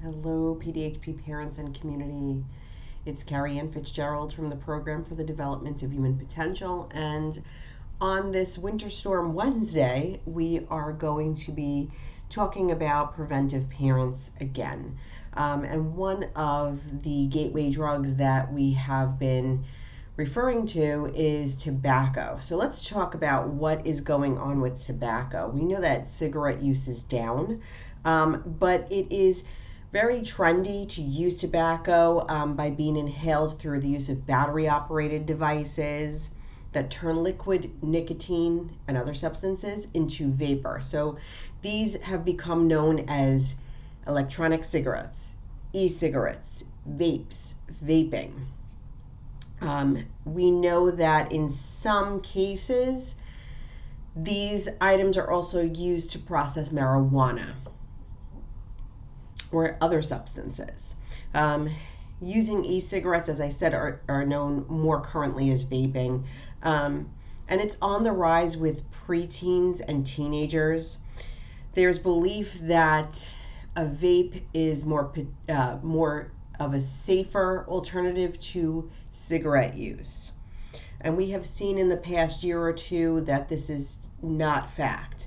Hello, PDHP parents and community. It's Carrie Ann Fitzgerald from the Program for the Development of Human Potential. And on this Winter Storm Wednesday, we are going to be talking about preventive parents again. And one of the gateway drugs that we have been referring to is tobacco. So let's talk about what is going on with tobacco. We know that cigarette use is down, but it is very trendy to use tobacco by being inhaled through the use of battery operated devices that turn liquid nicotine and other substances into vapor. So these have become known as electronic cigarettes, e-cigarettes, vapes, vaping. We know that in some cases, these items are also used to process marijuana or other substances. Using e-cigarettes, as I said, are known more currently as vaping. And it's on the rise with preteens and teenagers. There's belief that a vape is more of a safer alternative to cigarette use. And we have seen in the past year or two that this is not fact.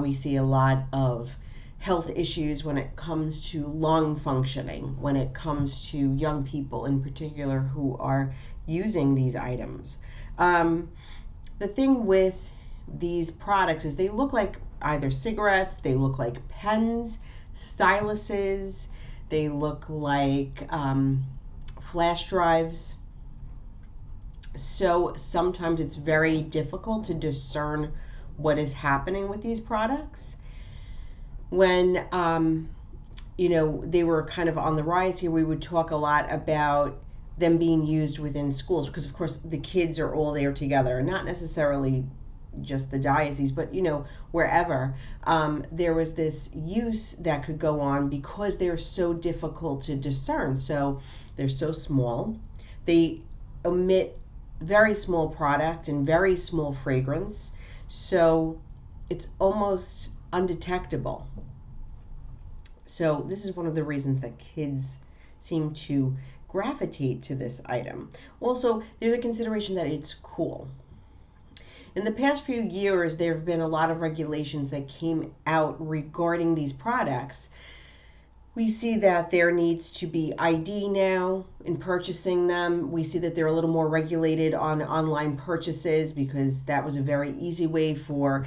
We see a lot of health issues when it comes to lung functioning, when it comes to young people in particular who are using these items. The thing with these products is they look like either cigarettes, they look like pens, styluses, they look like flash drives. So sometimes it's very difficult to discern what is happening with these products. When they were kind of on the rise here, we would talk a lot about them being used within schools because, of course, the kids are all there together, not necessarily just the diocese, but wherever there was this use that could go on because they're so difficult to discern. So they're so small, they emit very small product and very small fragrance, so it's almost undetectable. So this is one of the reasons that kids seem to gravitate to this item. Also, there's a consideration that it's cool. In the past few years, there have been a lot of regulations that came out regarding these products. We see that there needs to be ID now in purchasing them. We see that they're a little more regulated on online purchases because that was a very easy way for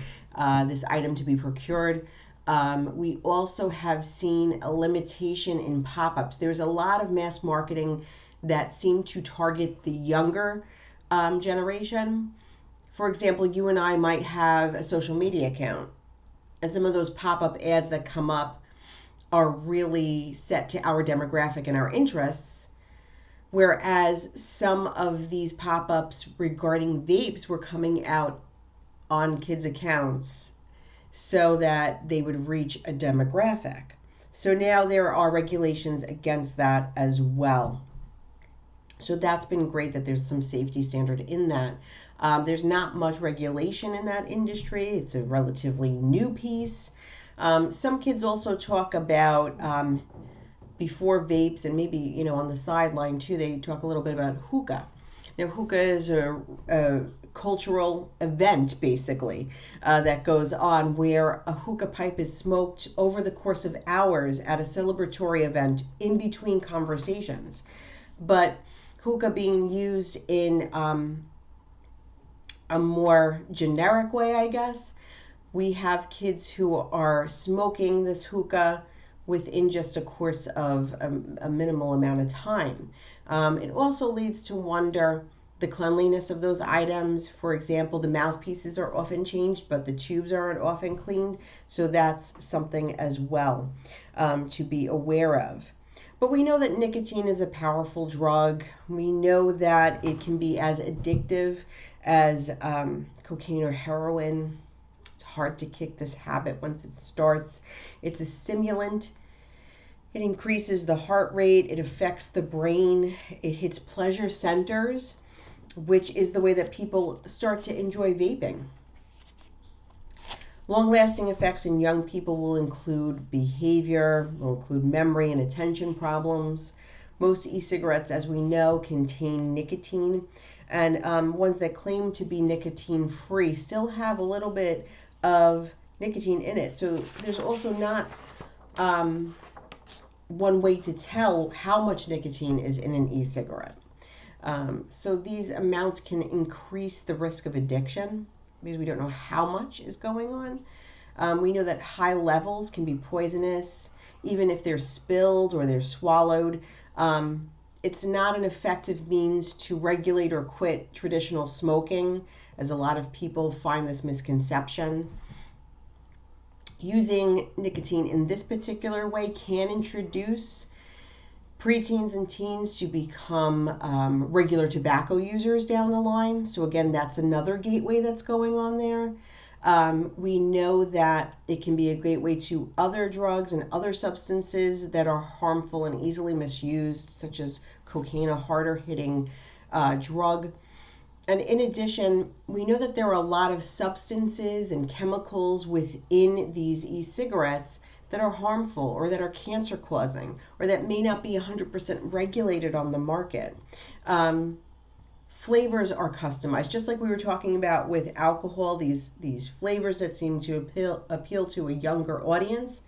this item to be procured. We also have seen a limitation in pop-ups. There's a lot of mass marketing that seem to target the younger generation. For example, you and I might have a social media account, and some of those pop-up ads that come up are really set to our demographic and our interests, whereas some of these pop-ups regarding vapes were coming out on kids' accounts so that they would reach a demographic. So now there are regulations against that as well. So that's been great that there's some safety standard in that. There's not much regulation in that industry. It's a relatively new piece. Some kids also talk about before vapes, and maybe on the sideline too, they talk a little bit about hookah. Now, hookah is a cultural event basically that goes on where a hookah pipe is smoked over the course of hours at a celebratory event in between conversations. But hookah being used in a more generic way, I guess. We have kids who are smoking this hookah within just a course of a minimal amount of time. It also leads to wonder the cleanliness of those items. For example, the mouthpieces are often changed, but the tubes aren't often cleaned. So that's something as well to be aware of. But we know that nicotine is a powerful drug. We know that it can be as addictive as cocaine or heroin. It's hard to kick this habit once it starts. It's a stimulant. It increases the heart rate. It affects the brain. It hits pleasure centers, which is the way that people start to enjoy vaping. Long-lasting effects in young people will include behavior, will include memory and attention problems. Most e-cigarettes, as we know, contain nicotine, and ones that claim to be nicotine-free still have a little bit of nicotine in it. So there's also not one way to tell how much nicotine is in an e-cigarette. So these amounts can increase the risk of addiction because we don't know how much is going on. We know that high levels can be poisonous, even if they're spilled or they're swallowed. It's not an effective means to regulate or quit traditional smoking, as a lot of people find this misconception. Using nicotine in this particular way can introduce preteens and teens to become regular tobacco users down the line. So again, that's another gateway that's going on there. We know that it can be a gateway to other drugs and other substances that are harmful and easily misused, such as cocaine, a harder hitting drug. And in addition, we know that there are a lot of substances and chemicals within these e-cigarettes that are harmful or that are cancer causing or that may not be 100% regulated on the market. Flavors are customized, just like we were talking about with alcohol, these flavors that seem to appeal to a younger audience.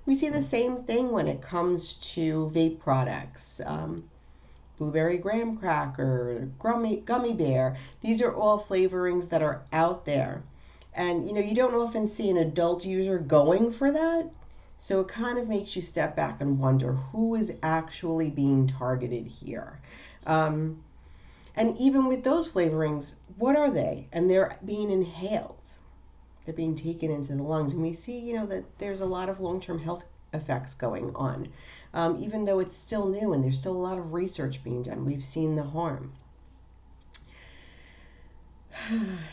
We see the same thing when it comes to vape products. Blueberry graham cracker, gummy bear. These are all flavorings that are out there. And you don't often see an adult user going for that. So it kind of makes you step back and wonder who is actually being targeted here. And even with those flavorings, what are they? And they're being inhaled. They're being taken into the lungs. And we see, that there's a lot of long-term health effects going on. Even though it's still new and there's still a lot of research being done, we've seen the harm.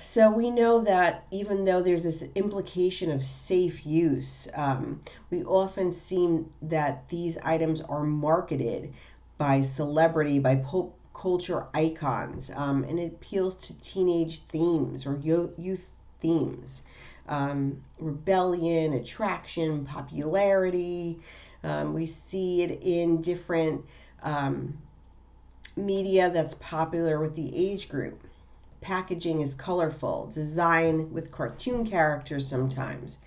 So we know that even though there's this implication of safe use, we often see that these items are marketed by celebrity, by pop culture icons, and it appeals to teenage themes or youth themes. Rebellion, attraction, popularity. We see it in different media that's popular with the age group. Packaging is colorful, design with cartoon characters sometimes.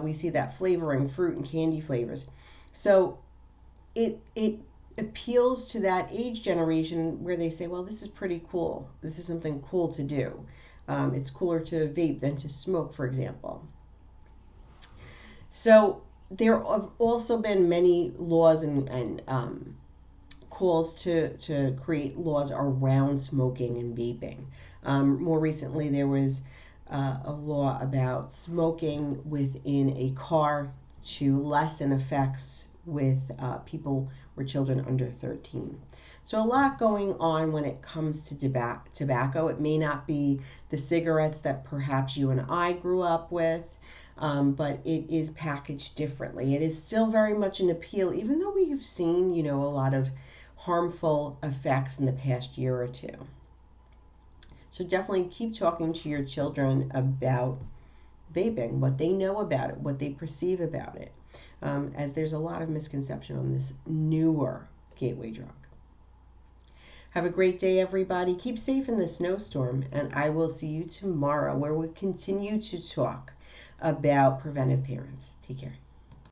We see that flavoring, fruit and candy flavors. So it appeals to that age generation where they say, well, this is pretty cool. This is something cool to do. It's cooler to vape than to smoke, for example. So there have also been many laws and calls to create laws around smoking and vaping. More recently, there was a law about smoking within a car to lessen effects with people or children under 13. So a lot going on when it comes to tobacco. It may not be the cigarettes that perhaps you and I grew up with, but it is packaged differently. It is still very much an appeal, even though we have seen, a lot of harmful effects in the past year or two. So definitely keep talking to your children about vaping, what they know about it, what they perceive about it, as there's a lot of misconception on this newer gateway drug. Have a great day, everybody. Keep safe in the snowstorm, and I will see you tomorrow where we'll continue to talk about preventive parents. Take care.